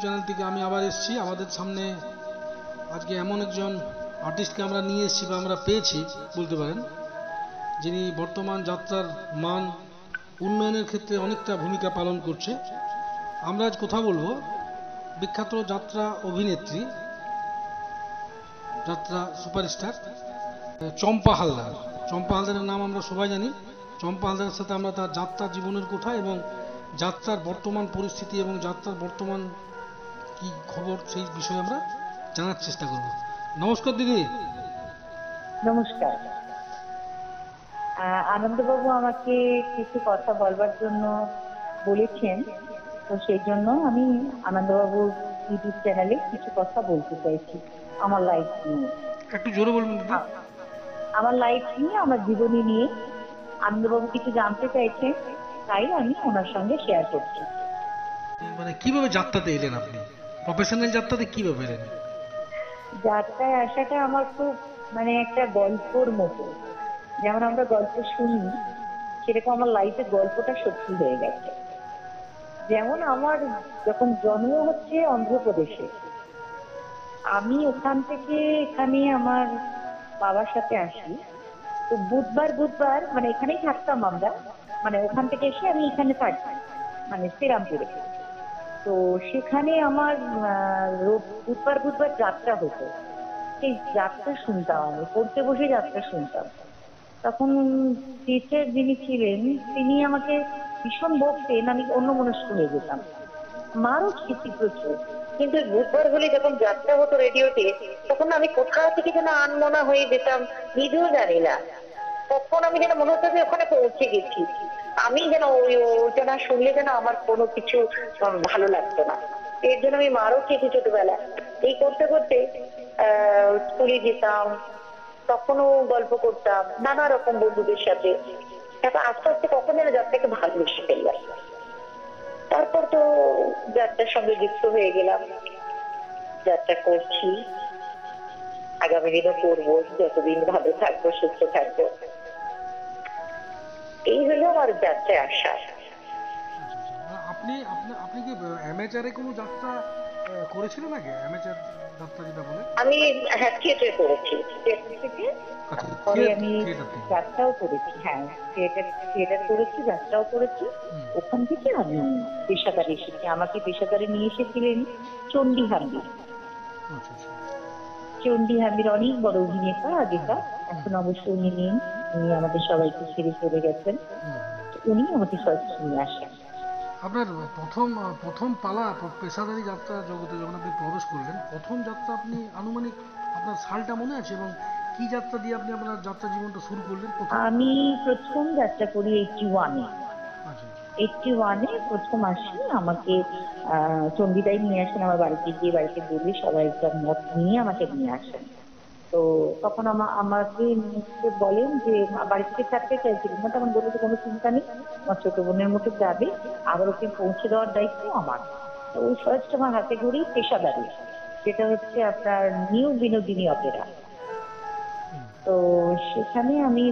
Channel থেকে আমি আবার এসেছি। আমাদের সামনে আজকে এমন একজন আর্টিস্টকে আমরা নিয়ে এসেছি বা আমরা পেয়েছি বলতে পারেন, যিনি বর্তমান যাত্রার মান উন্নয়নের ক্ষেত্রে অনেকটা ভূমিকা পালন করছে। আমরা আজ কথা বলবো বিখ্যাত যাত্রা অভিনেত্রী, যাত্রা সুপারস্টার চম্পা হালদার। চম্পা হালদারের নাম আমরা সবাই জানি। চম্পা হালদারের সাথে আমরা তার যাত্রা জীবনের কথা এবং যাত্রার বর্তমান পরিস্থিতি এবং যাত্রার বর্তমান কি খবর সেই বিষয়ে আমরা জানার চেষ্টা করব। নমস্কার দিদি। নমস্কার। আনন্দবাবু আমাকে কিছু কথা বলবার জন্য বলেছেন, তো সেই জন্য আমি আনন্দবাবুর ইউটিউব চ্যানেলে কিছু কথা বলতে চাইছি আমার লাইফ নিয়ে। একটু জোরে বলবেন দিদি। আমার লাইফ নিয়ে, আমার জীবনী নিয়ে আনন্দবাবু কিছু জানতে চাইছেন, তাই আমি ওনার সঙ্গে শেয়ার করছি। মানে কিভাবে যাত্রাতে এলেন আপনি? প্রফেশনাল যাত্রাতে কিভাবে এলেন? যাত্রায় আসাটা আমার খুব মানে একটা গল্পর মতো। যেমন আমরা গল্প শুনি, সেরকম আমার লাইফে গল্পটা সত্যি হয়ে গেছে। যেমন আমার যখন জন্ম হচ্ছে অন্ধ্রপ্রদেশে, আমি ওখান থেকে এখানে আমার বাবার সাথে আসি। তো বুধবার বুধবার মানে এখানেই থাকতাম আমরা, মানে ওখান থেকে এসে আমি এখানে থাকি, মানে শ্রীরামপুরে। তো সেখানে আমার বুধবার বুধবার যাত্রা হতো। সেই যাত্রা শুনতাম, আমি পড়তে বসে যাত্রা শুনতাম। তখন টিচার যিনি ছিলেন তিনি আমাকে ভীষণ বকতেন, আমি অন্যমনস্ক হয়ে যেতাম। মারও খেয়েছি প্রচুর, কিন্তু বুধবার হলে যখন যাত্রা হতো রেডিওতে, তখন আমি কোথা থেকে যেন আনমনা হয়ে যেতাম, নিজেও জানি না। তখন আমি যেন মনে হতো যে ওখানে পৌঁছে গেছি। আমি যেন ওইটা শুনলে যেন আমার কোনো কিছু ভালো লাগতো না। এর জন্য আমি মারও খেয়েছি ছোটবেলা। এই করতে করতে স্কুলে যেতাম, তখনও গল্প করতাম নানা রকম বন্ধুদের সাথে। তারপর আস্তে আস্তে কখন যেন যাত্রাকে ভালোবেসে ফেললাম। তারপর তো যাত্রার সঙ্গে যুক্ত হয়ে গেলাম, যাত্রা করছি, আগামী দিনও করবো, যতদিন ভালো থাকবো সুস্থ থাকবো। এই হলো আমার যাত্রায় আসা। আপনি আপনি কি অ্যামেচারে কোনো যাত্রা করেছিলেন আগে? অ্যামেচার যাত্রা যেটা বলে। আমি হ্যাঁ থিয়েটার করেছি, থিয়েটার থেকে পরে আমি যাত্রাও করেছি। হ্যাঁ থিয়েটার করেছি, যাত্রাও করেছি। ওখান থেকে আমি পেশাদারে এসেছি। আমাকে পেশাদারে নিয়ে এসেছিলেন চণ্ডী হাম্বির। চণ্ডী হাম্বির অনেক বড় অভিনেতা আগেকার, এখন অবশ্য উনি নেই, উনি আমাদের সবাইকে ছেড়ে চলে গেছেন। উনি আমাকে ফার্স্ট নিয়ে আসেন। আপনার প্রথম পালা পেশাদারি যাত্রা জগতে যখন আপনি প্রবেশ করলেন, প্রথম যাত্রা আপনি আনুমানিক আপনার সালটা মনে আছে এবং কি যাত্রা দিয়ে আপনি আপনার যাত্রা জীবনটা শুরু করলেন? আমি প্রথম যাত্রা করি 81-এ। 81-এ প্রথম আসি। আমাকে চণ্ডীদাই নিয়ে আসেন আমার বাড়িতে, গিয়ে বাড়িতে বলি সবাই একটা মত নিয়ে আমাকে নিয়ে আসেন। তো তখন আমাকে বলেন যে বাড়ি থেকে ছাড়তে চাইছিলেন না, তখন বলে যে কোনো চিন্তা নেই, আমার ছোট বোনের মতো যাবে, আবার ওকে পৌঁছে দেওয়ার দায়িত্ব আমার। তো ওই ফার্স্ট আমার হাতে ধরি পেশাদারি, যেটা হচ্ছে আপনার নিউ বিনোদিনী অপেরা। তো সেখানে আমি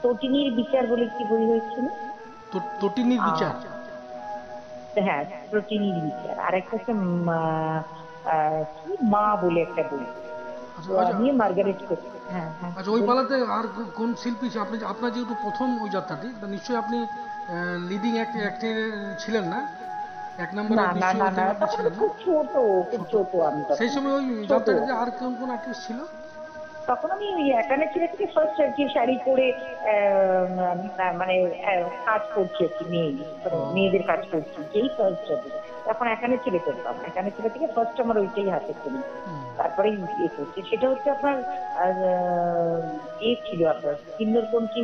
তটিনীর বিচার বলে কি বই হয়েছিল, তটিনীর বিচার। হ্যাঁ তটিনীর বিচার। আর একটা হচ্ছে কি মা বলে একটা বই, আমি মার্গারেট করছি। হ্যাঁ হ্যাঁ। আচ্ছা, ওই পালাতে আর কোন শিল্পী আপনি? আপনার যেহেতু প্রথম ওই যাত্রাটি, নিশ্চয়ই আপনি লিডিং অ্যাক্টর ছিলেন না? এক নম্বরে খুব ছোট আমি সেই সময় ওই যাত্রাটিতে আর কোন আর্টিস্ট ছিল? তখন আমি ওই একানে ছেলে থেকে ফার্স্ট আর কি শাড়ি পরে মানে কাজ করছি আর কি, মেয়েদের কাজ করছি, যেই ফার্স্ট হবে। তখন একানে ছেলে করতাম, একানে ছেলে থেকে ফার্স্ট আমার ওইটাই হাতে করি। তারপরে ইয়ে করছি, সেটা হচ্ছে আপনার ছিল আপনার কিন্নরপন্থী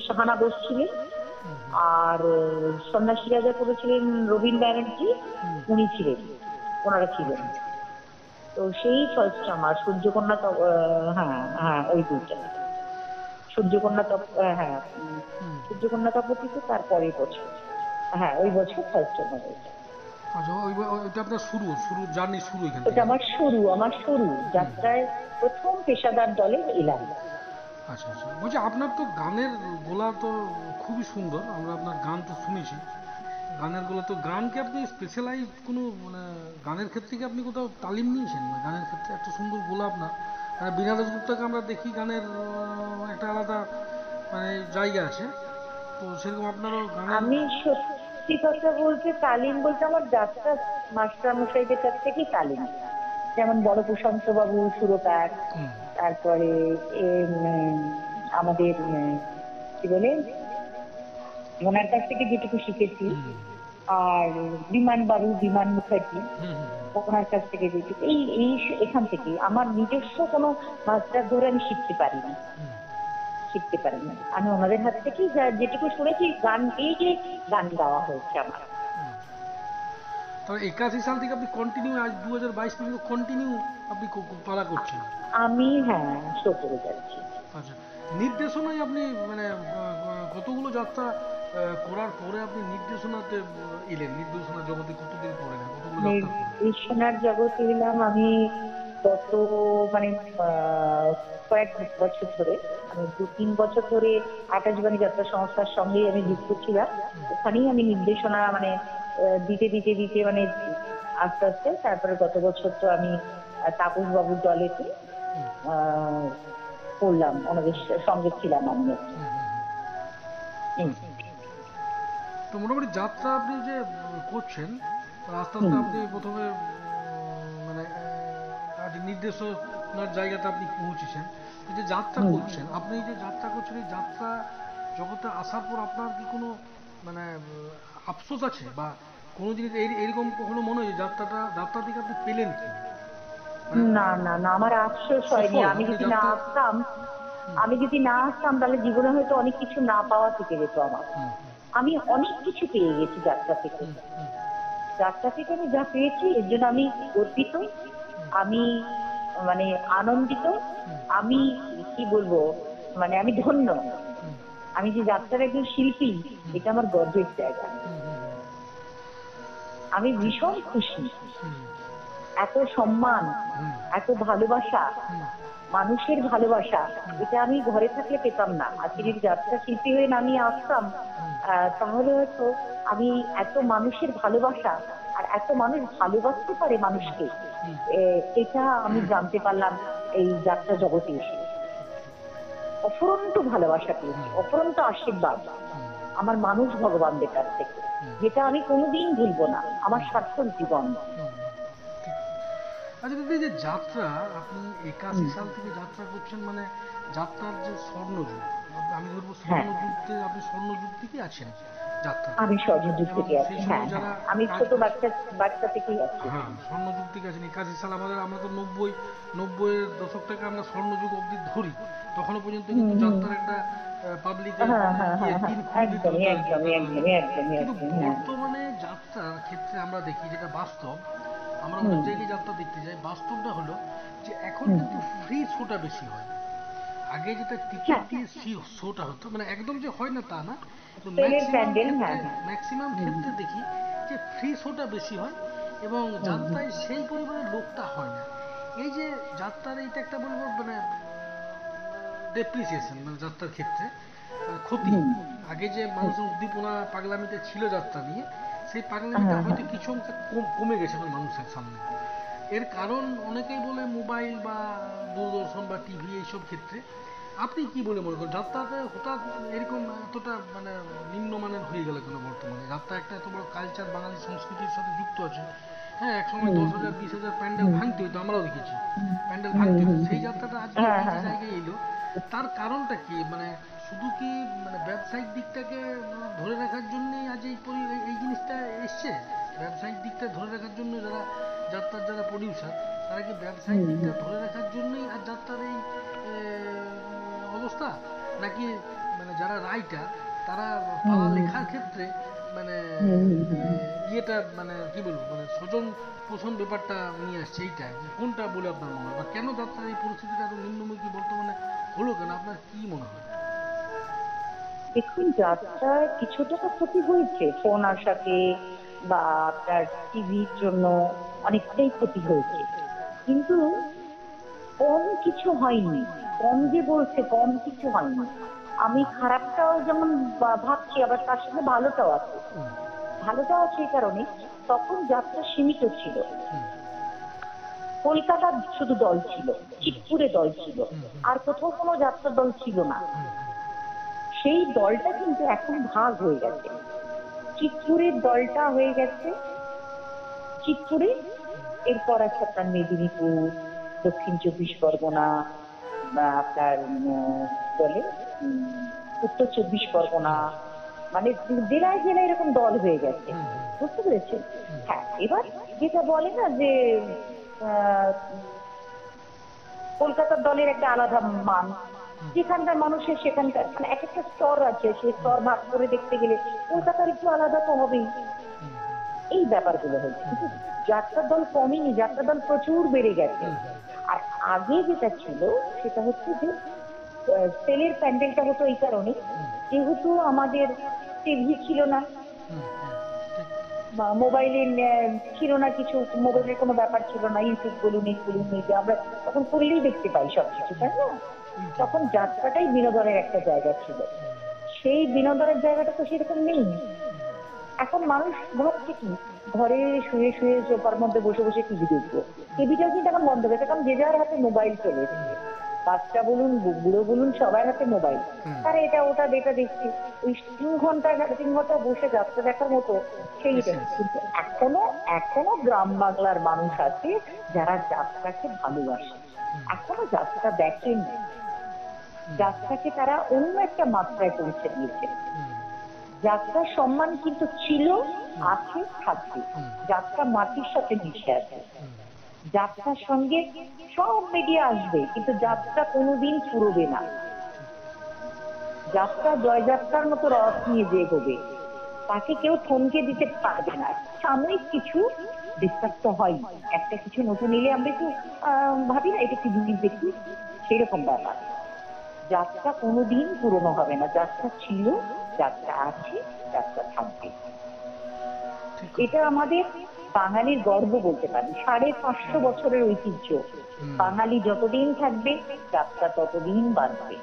শাহানা বোস ছিলেন, আর সন্ন্যাসী রাজা করেছিলেন রবীন ব্যানার্জি, উনি ছিলেন, ওনারা ছিলেন। তো সেই ফার্স্ট আমার সূর্যকন্যা, হ্যাঁ হ্যাঁ ওই দুইটা, সূর্যকন্যা হ্যাঁ সূর্যকন্যা তপতিতে তারপরের বছর, হ্যাঁ ওই বছর ফার্স্ট আমার। ওইটা আপনার শুরু জার্নি শুরু এখান থেকে? ওটা আমার শুরু যাত্রায় প্রথম পেশাদার দলে এলাম। আচ্ছা আচ্ছা, বলছি আপনার তো গানের গলা তো খুবই সুন্দর, আমরা আপনার গান তো শুনেছি। গানের গুলো তো, গানকে আপনি স্পেশালাইজ কোনো মানে গানের ক্ষেত্রে কি আপনি কোথাও তালিম নিয়েছেন? মানে গানের ক্ষেত্রে এত সুন্দর গোলা আপনার, মানে বীণা দাশগুপ্তকে আমরা দেখি গানের একটা আলাদা মানে জায়গা আছে, তো সেরকম আপনারও গানের। আমি সত্যি কথা বলতে তালিম বলতে আমার যাত্রা মাস্টার মশাইদের কাছ থেকেই তালিম, যেমন বড় প্রশান্ত বাবু সুরকার, হুম, তারপরে আমাদের কি বলে ওনার কাছ থেকে যেটুকু শিখেছি, হুম, আর বিমান বাবু, বিমান মুখার্জি, হুম, হুম, ওনার কাছ থেকে যেটুকু এই এই এখান থেকে আমার নিজস্ব কোনো মাস্টার ধরে আমি শিখতে পারিনি। আমি ওনাদের হাত থেকেই যেটুকু শুনেছি, গান এই যে গান গাওয়া হয়েছে আমার। হুম। তবে 81 সাল থেকে আপনি কন্টিনিউ আজ 2022 পর্যন্ত কন্টিনিউ আপনি পালা করছেন। আমি হ্যাঁ শো করে যাচ্ছি। আচ্ছা, নির্দেশনায় আপনি মানে কতগুলো যাত্রা করার পরে আপনি নির্দেশনাতে এলেন, নির্দেশনা জগতে কতদিন পরে এলেন, কতগুলো যাত্রা করে? নির্দেশনার জগতে এলাম আমি গত মানে কয়েক বছর ধরে। আমি 2-3 বছর ধরে আকাশবাণী যাত্রা সংস্থার সঙ্গেই আমি যুক্ত ছিলাম। ওখানেই আমি নির্দেশনা মানে দিতে দিতে দিতে মানে আস্তে আস্তে, তারপরে গত বছর তো আমি তাপস বাবুর দলেতে হুম, আহ করলাম, ওনাদের সঙ্গে ছিলাম আমি। হুম, হুম, হুম। আচ্ছা, তো মোটামুটি যাত্রা আপনি যে করছেন, আস্তে আস্তে হুম আপনি প্রথমে মানে আজ নির্দেশনার জায়গাতে আপনি পৌঁছেছেন। এই যে যাত্রা হুম করছেন, আপনি এই যে যাত্রা করছেন, এই যাত্রা জগতে আসার পর আপনার কি কোনো মানে আফসোস আছে, বা কোনো জিনিস এরকম কখনো মনে হয় যে যাত্রা থেকে আপনি পেলেন কি, মানে না না না, আমার আফসোস হয়নি। সুফল আমি আপনি যদি না যাত্রা। আসতাম, হুম, তাহলে জীবনে হয়তো অনেক কিছু না পাওয়া থেকে যেত আমার। হুম, আমি অনেক কিছু পেয়ে গেছি যাত্রা থেকে। হুম, হুম, যাত্রা থেকে আমি যা পেয়েছি এর জন্য আমি গর্বিত, হুম, আমি মানে আনন্দিত, হুম, আমি কি বলবো, মানে আমি ধন্য। হুম, আমি যে যাত্রার একজন শিল্পী, হুম, এটা আমার গর্বের জায়গা। হুম, হুম, হুম, আমি ঠিক। ভীষণ খুশি। হুম, এত সম্মান, হুম, এত ভালোবাসা, হুম, মানুষের ভালোবাসা, হুম, এটা আমি ঘরে থাকলে পেতাম না। আজকে যদি যাত্রা শিল্পী হয়ে নামিয়ে আসতাম, হুম, তাহলে হয়তো আমি এত মানুষের ভালোবাসা, আর এত মানুষ ভালোবাসতে পারে মানুষকে, হুম, এটা আমি জানতে পারলাম এই যাত্রা জগতে এসে। অফুরন্ত ভালোবাসা পেয়েছি, হুম, অফুরন্ত আশীর্বাদ হুম, আমার মানুষ ভগবানদের কাছ থেকে, হুম, যেটা আমি কোনোদিন ভুলবো না আমার হুম, সার্থক জীবন। হুম, ঠিক। আচ্ছা দিদি, যে যাত্রা আপনি 81 হুম, সাল থেকে যাত্রা করছেন, মানে যাত্রার যে স্বর্ণযুগ, আমি ধরবো হ্যাঁ, স্বর্ণযুগতে, আপনি স্বর্ণযুগ থেকে আছেন যাত্রার, আমি স্বর্ণযুগ এবং থেকে সেই আছি। সময় হ্যাঁ যারা হ্যাঁ, আমি কাজ ছোট করছে। বাচ্চা বাচ্চা থেকেই আছি। হ্যাঁ, স্বর্ণযুগ থেকে আছেন। 81 সাল আমরা তো নব্বইয়ের দশকটাকে আমরা স্বর্ণযুগ অবধি ধরি, তখনও পর্যন্ত হুম কিন্তু হুম যাত্রার একটা পাবলিকের হ্যাঁ হ্যাঁ হ্যাঁ হ্যাঁ, দিন খুলে দিতে একদমই হতো আর কি একদমই গালাগালি। একদমই একদমই কিন্তু একদমই হ্যাঁ। বর্তমানে যাত্রার ক্ষেত্রে আমরা দেখি, যেটা বাস্তব, আমরা অনেক হুম জায়গায় যাত্রা দেখতে যাই, বাস্তবটা হলো যে এখন হুম কিন্তু ফ্রি শোটা বেশি হয়। আগে যেটা টিকিট হ্যাঁ, দিয়ে শোটা হতো, মানে একদম যে হয় না তা না, তো তেলের প্যান্ডেল, হ্যাঁ হ্যাঁ। ম্যাক্সিমাম হুম ক্ষেত্রে দেখি যে ফ্রি শোটা বেশি হয়, এবং হুম হুম যাত্রায় সেই পরিমাণের লোকটা হয় না। এই যে যাত্রার এইটা একটা বলবো মানে ডেপ্রিসিয়েশন, মানে যাত্রার ক্ষেত্রে ক্ষতি। হুম আগে যে হুম, মানুষের উদ্দীপনা পাগলামিতে ছিল যাত্রা নিয়ে, সেই পাগলামিটা হ্যাঁ হয়তো হ্যাঁ কিছু অংশে কমে গেছে এখন মানুষের সামনে। এর কারণ অনেকেই বলে মোবাইল বা দূরদর্শন বা টিভি এইসব ক্ষেত্রে। আপনি কি বলে মনে করেন যাত্রাতে হঠাৎ এরকম এতটা মানে নিম্নমানের হয়ে গেল কেন বর্তমানে? যাত্রা একটা এত বড় কালচার, বাঙালি সংস্কৃতির সাথে যুক্ত আছে। হ্যাঁ, এক সময় হুম 10,000 20,000 প্যান্ডেল হুম ভাঙতে হইতো, আমরাও দেখেছি প্যান্ডেল হুম ভাঙতে হইতো। হুম সেই হুম, যাত্রাটা আজকে হ্যাঁ এই যে হ্যাঁ হ্যাঁ। জায়গায় এলো, তার কারণটা কি? মানে শুধু কি মানে ব্যবসায়িক দিকটাকে ধরে রাখার জন্যই আজ এই জিনিসটা এসছে? ব্যবসায়িক দিকটা ধরে রাখার জন্য যারা প্রডিউসার, তারা কি ব্যবসায়িক হুম দিকটা হুম ধরে রাখার জন্যই আর যাত্রার এই অবস্থা, নাকি মানে যারা রাইটার তারা হুম পালা হুম লেখার ক্ষেত্রে মানে হুম হুম হুম হুম। ইয়েটা মানে কি বলবো, মানে স্বজন পোষণ ব্যাপারটা নিয়ে আসছে, এইটা কোনটা বলে আপনার মনে হয়, বা কেন যাত্রার এই পরিস্থিতিটা এত নিম্নমুখী বর্তমানে হলো কেন, আপনার কি মনে হয়? দেখুন, যাত্রায় কিছুটা তো ক্ষতি হয়েছে ফোন আসাতে, বা আপনার টিভির জন্য অনেকটাই ক্ষতি হয়েছে, কিন্তু কম কিছু হয়নি। কম যে বলছে কম কিছু হয়নি। আমি খারাপটাও যেমন ভাবছি, আবার তার সাথে ভালোটাও আছে। হুম, ভালোটাও আছে এই কারণে, তখন যাত্রা সীমিত ছিল। হুম, কলকাতার শুধু দল ছিল, চিৎপুরে দল ছিল, আর কোথাও কোনো যাত্রা দল ছিল না। হুম, সেই দলটা কিন্তু এখন ভাগ হয়ে গেছে। চিৎপুরের দলটা হয়ে গেছে চিৎপুরে, এরপর আছে আপনার মেদিনীপুর, দক্ষিণ 24 পরগনা, বা আপনার বলে উত্তর 24 পরগনা, মানে জেলায় জেলায় এরকম দল হয়ে গেছে। হুম, বুঝতে পেরেছেন? হুম, হ্যাঁ, এবার যেটা বলে না যে আহ, কলকাতার দলের একটা আলাদা মান, হুম, যেখানকার মানুষের সেখানকার মানে এক একটা স্তর আছে, সেই স্তর ভাগ করে দেখতে গেলে কলকাতার একটু আলাদা তো হবেই। হুম, এই ব্যাপারগুলো হয়েছে, কিন্তু যাত্রার দল কমেনি, যাত্রার দল প্রচুর বেড়ে গেছে। হুম, আর আগে যেটা ছিল সেটা হচ্ছে যে সেলের প্যান্ডেলটা হতো এই কারণে, হুম, যেহেতু আমাদের টিভি ছিল না হুম, হুম, ঠিক। বা মোবাইলে ছিল না কিছু, মোবাইলের কোনো ব্যাপার ছিল না, ইউটিউব বলুন এই বলুন এই যে আমরা তখন করলেই দেখতে পাই সবকিছু, তাই না? ইউটিউব। তখন যাত্রাটাই বিনোদনের একটা জায়গা ছিল। সেই বিনোদনের জায়গাটা তো সেরকম নেই। এখন মানুষ ভাবছে কি, ঘরে শুয়ে শুয়ে সোফার মধ্যে বসে বসে টিভি দেখবো। টিভিটাও কিন্তু এখন বন্ধ হয়েছে, কারণ যে যার হাতে মোবাইল চলে এসেছে। বাচ্চা বলুন বুড়ো বলুন সবার হাতে মোবাইল। হুম, তারা এটা ওটা যেটা দেখছি, ওই 3 ঘন্টা 3.5 ঘন্টা বসে যাত্রা দেখার মতো সেইটা। পেশেন্স। কিন্তু এখনো এখনো গ্রাম বাংলার মানুষ আছে যারা যাত্রাকে ভালোবাসে, এখনো যাত্রা দেখেন, যাত্রাকে তারা অন্য একটা মাত্রায় পৌঁছে দিয়েছে। যাত্রার সম্মান কিন্তু ছিল, আছে, থাকবে। যাত্রা মাটির সাথে মিশে আছে। যাত্রার সঙ্গে সব মিডিয়া আসবে, কিন্তু যাত্রা কোনোদিন ফুরবে না। যাত্রা জয়যাত্রার মতো রথ নিয়ে যে এগোবে, তাকে কেউ থমকে দিতে পারবে না। সাময়িক কিছু ডিস্টার্ব তো হয়, একটা কিছু নতুন এলে আমরা একটু ভাবি না এটা কি জিনিস দেখি, সেরকম ব্যাপার। যাত্রা কোনোদিন পুরনো হবে না, যাত্রা ছিল, যাত্রা আছে, যাত্রা থাকবে। ঠিক কথা। এটা আমাদের বাঙালির গর্ব বলতে পারি, 550 বছরের ঐতিহ্য। হুম। বাঙালি যতদিন থাকবে যাত্রা ততদিন বাঁচবে।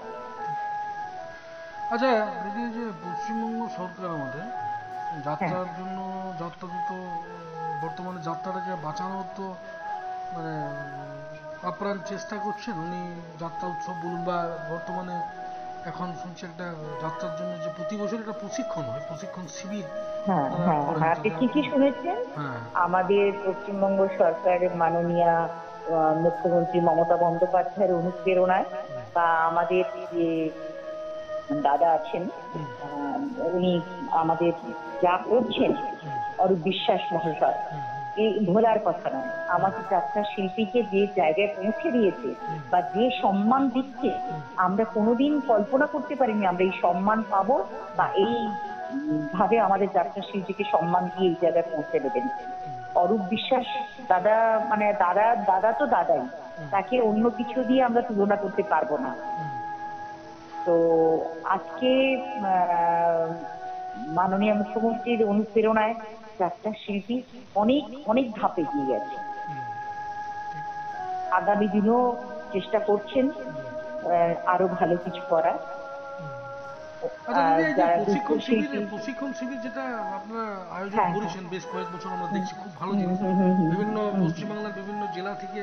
আচ্ছা দিদি, এই যে পশ্চিমবঙ্গ সরকার আমাদের হ্যাঁ, যাত্রার জন্য, যাত্রাতে তো বর্তমানে যাত্রাটাকে বাঁচানোর তো মানে আপ্রাণ চেষ্টা করছেন উনি। যাত্রা উৎসব বলুন বা বর্তমানে এখন শুনছি একটা যাত্রার জন্য যে প্রতি বছর একটা প্রশিক্ষণ হয়, প্রশিক্ষণ শিবির হ্যাঁ, তারা হ্যাঁ, করেন, হ্যাঁ, আপনি তাতে ঠিকই আপনি। শুনেছেন। হ্যাঁ। আমাদের পশ্চিমবঙ্গ সরকারের মাননীয়া মুখ্যমন্ত্রী মমতা বন্দ্যোপাধ্যায়ের অনুপ্রেরণায় বা আমাদের যে দাদা আছেন, হুম, আহ, উনি আমাদের যা করছেন, হুম, অরূপ বিশ্বাস মহাশয়, হুম, এই ভোলার কথা নয়, আমাদের যাত্রা শিল্পীকে যে জায়গায় পৌঁছে দিয়েছে বা যে সম্মান দিচ্ছে, আমরা কোনোদিন কল্পনা করতে পারিনি আমরা এই সম্মান পাবো বা এই ভাবে আমাদের যাত্রা শিল্পীকে সম্মান দিয়ে এই জায়গায় পৌঁছে দেবেন। অরূপ বিশ্বাস দাদা, মানে দাদা দাদা তো দাদাই, তাকে অন্য কিছু দিয়ে আমরা তুলনা করতে পারবো না। তো আজকে আহ, মাননীয় মুখ্যমন্ত্রীর অনুপ্রেরণায় যাত্রা শিল্পী অনেক অনেক ধাপে এগিয়ে গেছে। আগামী দিনেও চেষ্টা করছেন আরো ভালো কিছু করার। আচ্ছা আর দিদি, এই যে যারা প্রশিক্ষণ শিবির, নৃত্যশিল্পী, প্রশিক্ষণ শিবির যেটা আপনারা আয়োজন হ্যাঁ, হ্যাঁ, করেছেন বেশ কয়েক বছর আমরা হুম, দেখছি, খুব ভালো হুম, জিনিস। হুম, হুম, হুম, বিভিন্ন হুম, পশ্চিমবাংলার বিভিন্ন জেলা থেকে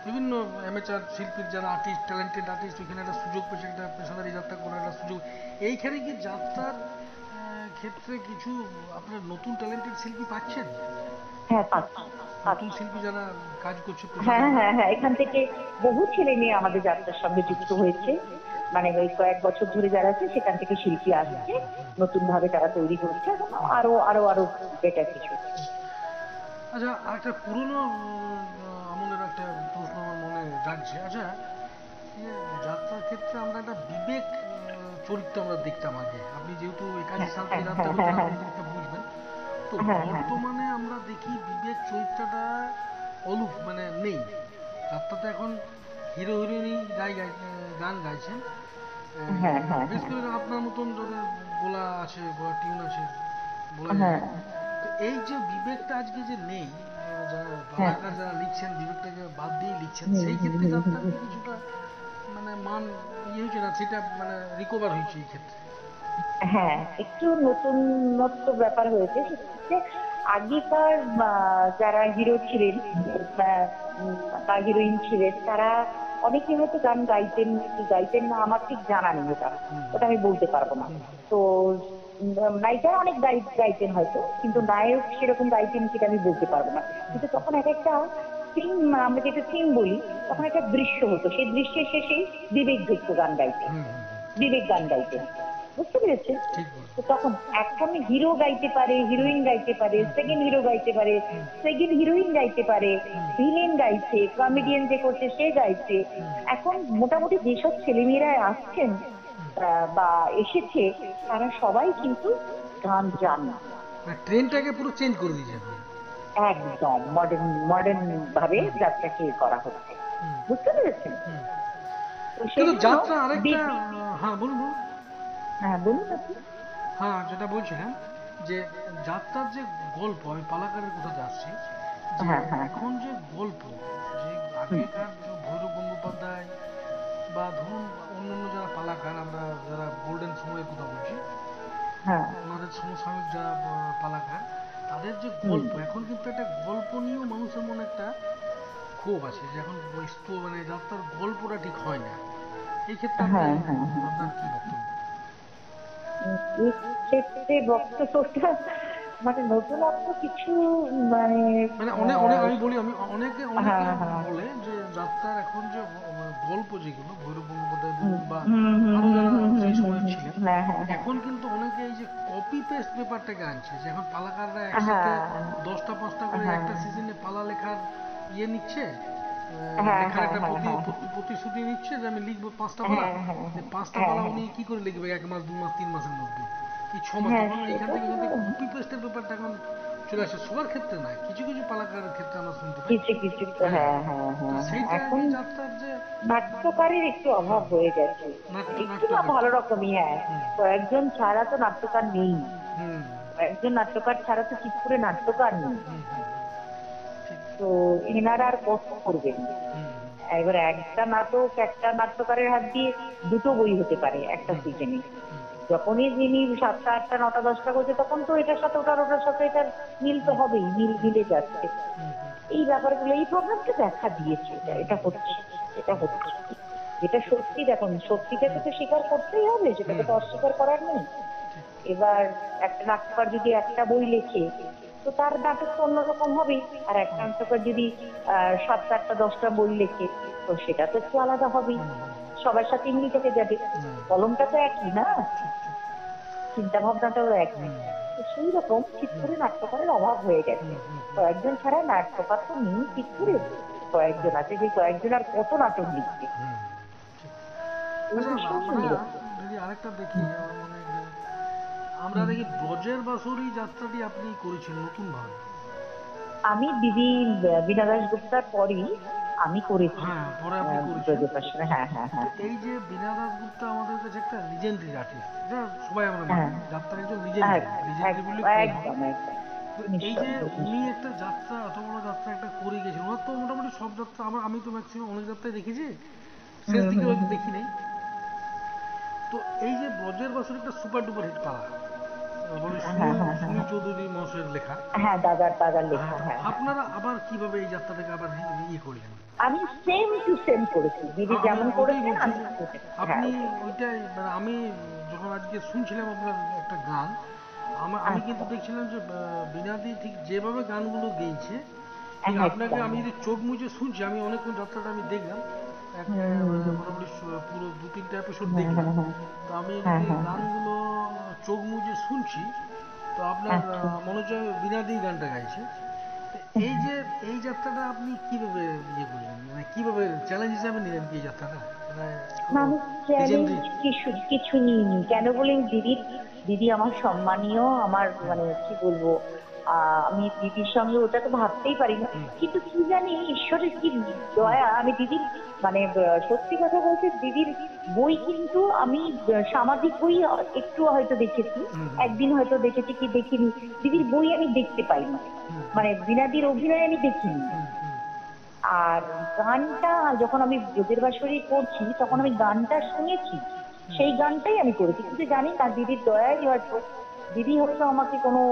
বিভিন্ন অ্যামেচার শিল্পীর যারা আর্টিস্ট, ট্যালেন্টেড আর্টিস্ট, ওইখানে একটা সুযোগ পেয়েছে, একটা পেশাদারি যাত্রা করার একটা সুযোগ। এইখানে কি যাত্রার ক্ষেত্রে কিছু আপনার নতুন ট্যালেন্টেড শিল্পী পাচ্ছেন? হ্যাঁ, পাচ্ছি, নতুন পাচ্ছি। শিল্পী যারা কাজ করছে হ্যাঁ, পেশাদারি? হ্যাঁ, হ্যাঁ, এখান থেকে বহু ছেলে মেয়ে আমাদের যাত্রার সঙ্গে যুক্ত হয়েছে। মানে ওই কয়েক বছর ধরে যারা আছে সেখান থেকে শিল্পী আসছে, নতুন ভাবে তারা তৈরি করছে, এবং আরো আরো আরো বেটার কিছু। আচ্ছা, আরেকটা পুরনো আমলের একটা প্রশ্ন আমার মনে জাগছে। আচ্ছা, এই যে যাত্রার ক্ষেত্রে আমরা একটা বিবেক চরিত্র আমরা দেখতাম আগে। আপনি যেহেতু 81 হ্যাঁ, সাল থেকে হ্যাঁ, যাত্রা হ্যাঁ, হ্যাঁ, করছেন, হ্যাঁ, আপনি জিনিসটা বুঝবেন। তো হ্যাঁ, হ্যাঁ, বর্তমানে আমরা দেখি বিবেক চরিত্রটা অলুপ, মানে নেই। যাত্রাতে এখন হিরো হিরোইনই গান গাইছেন। হ্যাঁ, হ্যাঁ, বেশ করে আপনার মতন যাদের গলা আছে, গলা টিউন আছে বলা যায়। হ্যাঁ, তো এই যে বিবেকটা আজকে যে নেই, যারা হ্যাঁ, পালাকার যারা লিখছেন বিবেকটাকে বাদ দিয়ে লিখছেন, হুম, সেই হুম, ক্ষেত্রে হুম, হুম, যাত্রার কি হুম। কিছুটা মানে মান ইয়ে হয়েছে না, সেটা মানে রিকভার হয়েছে এই ক্ষেত্রে? হ্যাঁ, একটু নতুনত্ব ব্যাপার হয়েছে। সেটা হচ্ছে আগেকার যারা হিরো ছিলেন বা বা হিরোইন ছিলেন, তারা অনেকে হয়তো গান গাইতেন কি গাইতেন না আমার ঠিক জানা নেই, ওটা হুম ওটা আমি বলতে পারবো না। হুম তো নায়িকা অনেক গাইতেন হয়তো, কিন্তু নায়ক সেরকম গাইতেন কিনা আমি বলতে পারবো না। কিন্তু তখন এক একটা সিন, আমরা যেটা সিন বলি, তখন একটা দৃশ্য হতো, সেই দৃশ্যের শেষেই বিবেক যুক্ত গান গাইতেন, হুম হুম হুম, বিবেক গান গাইতেন। বুঝতে পেরেছেন? ঠিক তো বলছেন। তখন এখন হিরো গাইতে পারে, হিরোইন গাইতে পারে, হুম হুম সেকেন্ড হিরো গাইতে পারে, হুম সেকেন্ড হিরোইন গাইতে পারে, হুম ভিলেন গাইছে, কমেডিয়ান যে করছে সে গাইছে। হুম এখন মোটামুটি যেসব ছেলেমেয়েরা আসছেন হুম। বা এসেছে, তারা সবাই কিন্তু গান জানে। মানে ট্রেনটাকে পুরো চেঞ্জ করে দিয়েছে আপনি। একদম মডার্ন মডার্ন ভাবে হুম যাত্রাকে করা হচ্ছে। হুম বুঝতে পেরেছেন? হুম। তো সেই কিন্তু জন্য যাত্রা আরেকটা হ্যাঁ বলুন বলুন। হ্যাঁ, বলুন আপনি। হ্যাঁ, যেটা বলছিলাম যে যাত্রার যে গল্প, আমি পালাকারের কথাতে আসছি, যে হ্যাঁ হ্যাঁ হ্যাঁ। এখন যে গল্প, যে হুম, আগেকার যে ভৈরব গঙ্গোপাধ্যায় বা ধরুন অন্যান্য যারা পালাকার, আমরা যারা গোল্ডেন সময়ের কথা বলছি, হ্যাঁ। ওনাদের সমসাময়িক যারা পালাকার, তাদের যে হুম। গল্প, এখন কিন্তু একটা গল্প নিয়েও মানুষের মনে একটা ক্ষোভ আছে যে এখন মানে যাত্রার গল্পটা ঠিক হয় না। এই ক্ষেত্রে আপনি হ্যাঁ হ্যাঁ হ্যাঁ আপনার হ্যাঁ। কি বক্তব্য? এক্ষেত্রে বক্তব্যটা মানে নতুনত্ব কিছু, মানে মানে অনেক অনেক আমি বলি, আমি অনেকে অনেকে হ্যাঁ হ্যাঁ। বলে যে যাত্রার এখন যে গল্প যেগুলো ভৈরব গঙ্গোপাধ্যায় হুম বলুন বা হুম হুম আরো হুম যারা হুম হুম সেই হুম সময় হুম। ছিলেন, হ্যাঁ হ্যাঁ হ্যাঁ এখন কিন্তু অনেকে এই যে কপি পেস্ট ব্যাপারটাকে আনছে, যে এখন পালাকাররা হ্যাঁ একসাথে 10টা 5টা করে হ্যাঁ একটা সিজনে পালা লেখার ইয়ে নিচ্ছে, হ্যাঁ লেখার হ্যাঁ একটা হ্যাঁ হ্যাঁ প্রতিশ্রুতি নিচ্ছে যে আমি লিখবো 5টা পালা। হ্যাঁ হ্যাঁ যে 5টা হ্যাঁ পালা হ্যাঁ উনি কি করে লিখবে 1 মাস 2 মাস 3 মাসের মধ্যে, কি 6 মাস, হ্যাঁ, তখন এইখান সেটা থেকে তো কিন্তু কপি পেস্টের ব্যাপারটা এখন চলে আসে। সবার ক্ষেত্রে না, কিছু কিছু পালাকারের ক্ষেত্রে আমরা শুনতে পাই। কিছু কিছু তো হ্যাঁ, হ্যাঁ হ্যাঁ তো হ্যাঁ হ্যাঁ। সেইটা এখন যে যাত্রার যে নাট্যকারের একটু অভাব হ্যাঁ, হয়ে গেছে। একটু না, নাট্যকার। ভালো রকমই, হ্যাঁ। হুম কয়েকজন ছাড়া তো নাট্যকার নেই, হুম কয়েকজন নাট্যকার ছাড়া তো চিৎপুরে নাট্যকার নেই। হুম হুম হুম, ঠিক। তো এনারা আর কত করবেন? হুম এবার একটা নাটক একটা নাট্যকারের হাত দিয়ে দুটো বই হতে পারে একটা হুম সিজনে। হুম যখনই যিনি 7টা 8টা 9টা 10টা করছে, তখন তো এটার সাথে ওটার সাথে এটার মিল তো হবেই, মিলে যাচ্ছে। হুম হুম এই ব্যাপারগুলো, এই প্রবলেমটা দেখা দিয়েছে, এটা এটা হচ্ছে, এটা হচ্ছে। যেটা সত্যি, দেখুন সত্যিটাকে তো স্বীকার করতেই হবে, সেটাকে হুম তো হুম, অস্বীকার করার নেই। ঠিক। এবার একটা নাট্যকার যদি একটা বই লেখে, তো তার নাটক তো অন্যরকম হবেই। আর একটা নাট্যকার যদি 7টা 8টা 10টা বই লেখে, তো সেটা তো একটু আলাদা হবেই, হুম হুম সবার সাথে মিলে যাবে। হুম, কলমটা তো একই না, ঠিক ঠিক। চিন্তা ভাবনাটাও একই। হুম তো সেই রকম হুম চিৎপুরে নাট্যকারের অভাব হয়ে গেছে। হুম হুম হুম কয়েকজন ছাড়া নাট্যকার তো নেই চিৎপুরে। কয়েকজন আছে, যে কয়েকজন আর কত নাটক লিখবে। হুম, ঠিক। এই আচ্ছা, বিষয়ে আমরা এইরকম। যদি আরেকটা দেখি, হুম আমার মনে হয় আমরা হুম। দেখি ব্রজের বাঁশুরি যাত্রাটি আপনি করেছেন নতুন ভাবে। আমি দিদি বীণা দাশগুপ্তার পরই আমি করেছি হ্যাঁ, পরে আপনি করেছেন। ব্রজপ্রাশনে। হ্যাঁ হ্যাঁ তো হ্যাঁ এই যে বীণা দাশগুপ্তা আমাদের কাছে একটা লিজেন্ডারি আর্টিস্ট, যা সবাই আমরা মানি, হ্যাঁ যাত্রার একজন হ্যাঁ। লিজেন্ডারি, লিজেন্ডারি বললে কম হবে। একদম একদম। তো এই যে নিশ্চয়ই উনি নিশ্চয়ই। একটা যাত্রা, অত বড় যাত্রা একটা করে গেছেন, ওনার তো মোটামুটি সব যাত্রা আমি তো ম্যাক্সিমাম অনেক যাত্রায় দেখেছি, শেষ হুম দিকে হুম হয়তো হুম। দেখি নাই। তো এই যে ব্রজের বাসুর একটা সুপার ডুপার হিট পালা, বলে হ্যাঁ হ্যাঁ সুনীল হ্যাঁ হ্যাঁ সুনীল হ্যাঁ। চৌধুরী মহাশয়ের লেখা। হ্যাঁ, দাদার দাদার হ্যাঁ, লেখা, তো হ্যাঁ হ্যাঁ হ্যাঁ। আপনারা আবার কিভাবে এই যাত্রাটাকে আবার ইয়ে করলেন? আমি সেম টু সেম করেছি, দিদি আমি যেমন ওইটাই করেছেন বলছি আমি যে হ্যাঁ আপনি ওটাই। ওইটাই, মানে আমি যখন আজকে শুনছিলাম আপনার একটা গান, আমি কিন্তু আচ্ছা। দেখছিলাম যে বীণাদি ঠিক যেভাবে গানগুলো গেয়েছে, ঠিক আপনাকে একদম। আমি যদি চোখ মুজে শুনছি, আমি অনেকক্ষণ যাত্রাটা আমি দেখলাম, এক হুম হুম হুম মোটামুটি পুরো 2-3টা এপিসোড হুম দেখলাম। হুম হুম। তো আমি হ্যাঁ যদি হ্যাঁ হ্যাঁ। গানগুলো চোখ মুজে শুনছি, তো আপনার আচ্ছা। মনে হচ্ছে বীণাদি গানটা গাইছে। তো এই যে এই যাত্রাটা আপনি কিভাবে ইয়ে করলেন, মানে কিভাবে চ্যালেঞ্জ হিসাবে নিলেন কি এই যাত্রাটা, মানে কোনো মানুষ চ্যালেঞ্জ লিজেন্ডারি। কিছু কিছু নিইনি, কেন বলেন? দিদি আমার সম্মানীয়, আমার মানে কি বলবো, আমি দিদির সঙ্গে ওটা তো ভাবতেই পারি না। হুম কিন্তু কি জানি ঈশ্বরের কি দয়া, আমি দিদির মানে সত্যি কথা বলতে, দিদির বই কিন্তু আমি সামাজিক বই একটু হয়তো দেখেছি, হুম হুম একদিন হয়তো দেখেছি কি দেখিনি। দিদির বই আমি দেখতে পাইনি, হুম হুম মানে বীণাদির অভিনয় আমি দেখিনি। হুম হুম আর গানটা যখন আমি ব্রজের বাঁশরী করছি, তখন আমি গানটা শুনেছি, সেই গানটাই আমি করেছি, কিন্তু জানি না দিদির দয়াই হয়তো, দিদি হয়তো আমাকে কোনো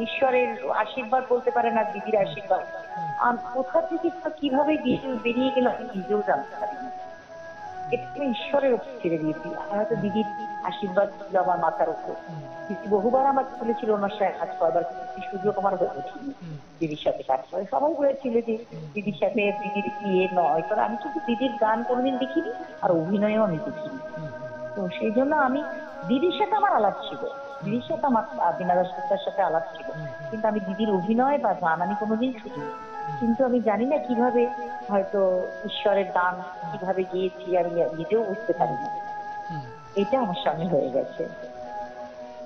ঈশ্বরের আশীর্বাদ বলতে পারে না, দিদির আশীর্বাদ কোথা থেকে কিভাবে বেরিয়ে গেল আমি নিজেও জানতে পারি না। এটা আমি ঈশ্বরের উপর ছেড়ে দিয়েছি, আর হয়তো দিদির আশীর্বাদ ছিল আমার মাথার উপর। দিদি বহুবার আমার বলেছিল ওনার সাথে কাজ করবার, সুযোগ আমার হয়ে ওঠেনি দিদির সাথে কাজ করে। সবাই বলেছিল যে দিদির সাথে দিদির বিয়ে নয়, কারণ আমি কিন্তু দিদির গান কোনোদিন দেখিনি আর অভিনয়ও আমি দেখিনি। তো সেই জন্য আমি দিদির সাথে আমার আলাপ ছিল, দিদির সাথে আমার বীণা দাশগুপ্তার সাথে আলাপ ছিল, কিন্তু আমি দিদির অভিনয় বা গান আমি কোনোদিন শুনিনি। কিন্তু আমি জানি না কিভাবে হয়তো ঈশ্বরের গান কিভাবে গিয়েছি আমি নিজেও বুঝতে পারি না, এটা আমার সামনে হয়ে গেছে।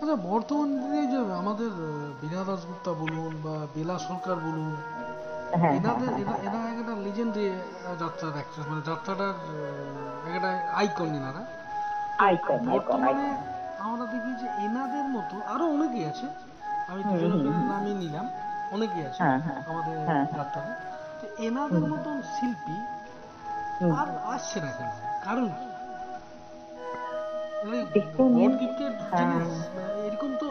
আচ্ছা, বর্তমান দিনে যে আমাদের বীণা দাশগুপ্তা বলুন বা বেলা সরকার বলুন, এনাদের এরা একটা লিজেন্ডারি যাত্রার অ্যাক্ট্রেস, মানে যাত্রাটার একটা আইকন এনারা। বর্তমানে আমরা দেখি যে এনাদের মতো আরো অনেকেই আছে, আমি দুজনের নামই নিলাম, অনেকেই আছে আমাদের যাত্রাতে। তো এনাদের মতন শিল্পী আর আসছে না কেন? কারণ এরকম তো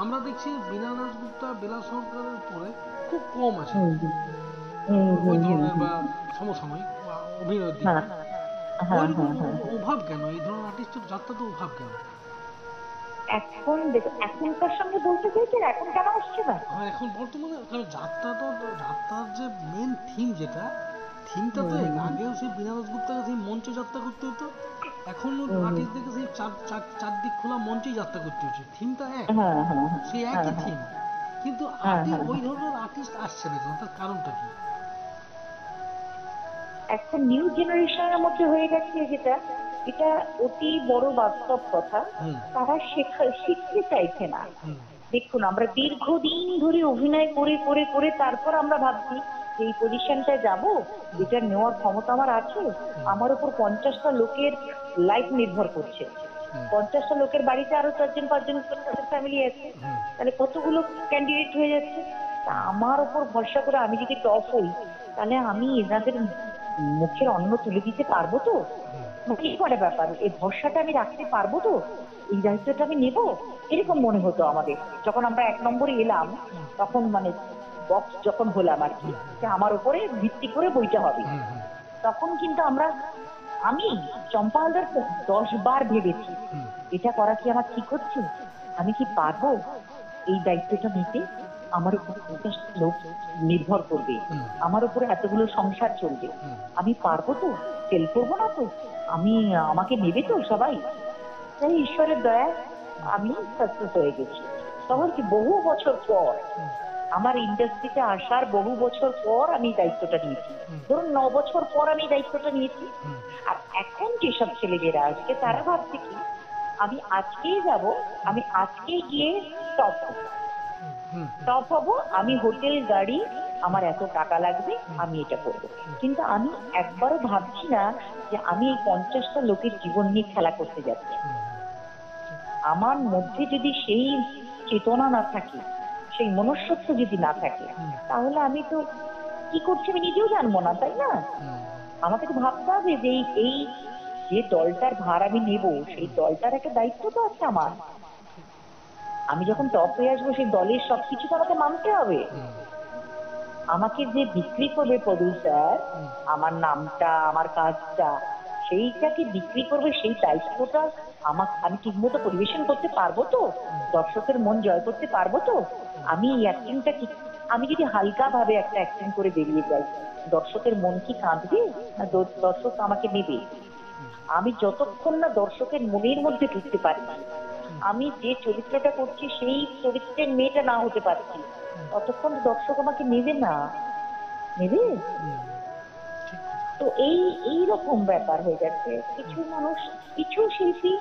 আমরা দেখছি বীণা দাশগুপ্তা বেলা সরকারের পরে খুব কম আছে ওই ধরনের বা সমসাময়িক অভিনয়ের দিকে। অভাব কেন এই ধরনের আর্টিস্টের যাত্রা, তো অভাব কেন? এখন এখনকার সঙ্গে বলতে চাইছেন এখন কেন আসছে না? এখন বর্তমানে যাত্রাটা, যাত্রার যে মেন থিম, যেটা থিমটা তো আগেও সেই বীণা দাশগুপ্তাকে সেই মঞ্চে যাত্রা করতে হতো, এখন আর্টিস্টদেরকে সেই চারদিক খোলা মঞ্চেই যাত্রা করতে হচ্ছে, থিমটা এক, সেই একই থিম, কিন্তু ওই ধরনের আর্টিস্ট আসছে না কেন? তার কারণটা কি? এখন নিউ জেনারেশনের মধ্যে হয়ে গেছে যেটা, এটা অতি বড় বাস্তব কথা, তারা শিখতে চাইছে না। দেখুন, আমরা দীর্ঘদিন ধরে অভিনয় করে করে করে তারপর আমরা ভাবছি এই পজিশনটায় যাব, এটা নেওয়ার ক্ষমতা আমার আছে, আমার উপর 50টা লোকের লাইফ নির্ভর করছে, 50টা লোকের বাড়িতে আরো 4জন 5জন ফ্যামিলি আছে, তাহলে কতগুলো ক্যান্ডিডেট হয়ে যাচ্ছে। তা আমার উপর ভরসা করে আমি যদি টপ হই, তাহলে আমি এনাদের মুখের অন্ন তুলে দিতে পারবো তো? এই করে ব্যাপার, এই ভরসাটা আমি রাখতে পারবো তো, এই দায়িত্বটা আমি নেব, এরকম মনে হতো আমাদের যখন আমরা 1 নম্বরে এলাম, তখন মানে বক্স যখন হলাম আর কি, যে আমার উপরে ভিত্তি করে বইটা হবে। তখন কিন্তু আমি চম্পা হালদার 10 বার ভেবেছি এটা করা কি আমার ঠিক হচ্ছে, আমি কি পারবো এই দায়িত্বটা নিতে, আমার উপর 50টা লোক নির্ভর করবে, আমার উপরে এতগুলো সংসার চলবে, আমি পারবো তো, ফেল করবো না তো, আমাকে নেবে তো সবাই? তাই ঈশ্বরের দয়ায় আমি সাকসেস হয়ে গেছি। তখন কি বহু বছর পর, আমার ইন্ডাস্ট্রিতে আসার বহু বছর পর আমি দায়িত্বটা নিয়েছি, ধরুন 9 বছর পর আমি দায়িত্বটা নিয়েছি। আর এখন যেসব ছেলেমেয়েরা আসছে তারা ভাবছে কি আমি আজকেই যাব, আমি আজকেই গিয়ে টপ হবো, আমি হোটেল গাড়ি, আমার এত টাকা লাগবে, আমি এটা করবো। কিন্তু আমি একবারও ভাবছি না যে আমি এই 50টা লোকের জীবন নিয়ে খেলা করতে যাচ্ছি। আমার মধ্যে যদি সেই চেতনা না থাকে, সেই মনুষ্যত্ব যদি না থাকে, তাহলে আমি তো কি করছি আমি নিজেও জানবো না, তাই না? আমাকে তো ভাবতে হবে যে এই যে দলটার ভার আমি নেব, সেই দলটার একটা দায়িত্ব তো আছে আমার। আমি যখন টপ হয়ে আসবো, সেই দলের সবকিছু তো আমাকে মানতে হবে। আমাকে যে বিক্রি করবে প্রডিউসার, আমার নামটা, আমার কাজটা, সেইটাকে বিক্রি করবে, সেই দায়িত্বটা আমি ঠিক মতো পরিবেশন করতে পারবো তো, দর্শকের মন জয় করতে পারবো তো? আমি এই অ্যাক্টিংটা ঠিক, আমি যদি হালকা ভাবে একটা অ্যাক্টিং করে বেরিয়ে যাই, দর্শকের মন কি কাঁদবে না দর্শক আমাকে নেবে? আমি যতক্ষণ না দর্শকের মনের মধ্যে ঢুকতে পারছি, আমি যে চরিত্রটা করছি সেই চরিত্রের মেয়েটা না হতে পারছি, ততক্ষণ দর্শক আমাকে নেবে না, নেবে? তো এই রকম ব্যাপার হয়ে যাচ্ছে। কিছু মানুষ, কিছু শিল্পী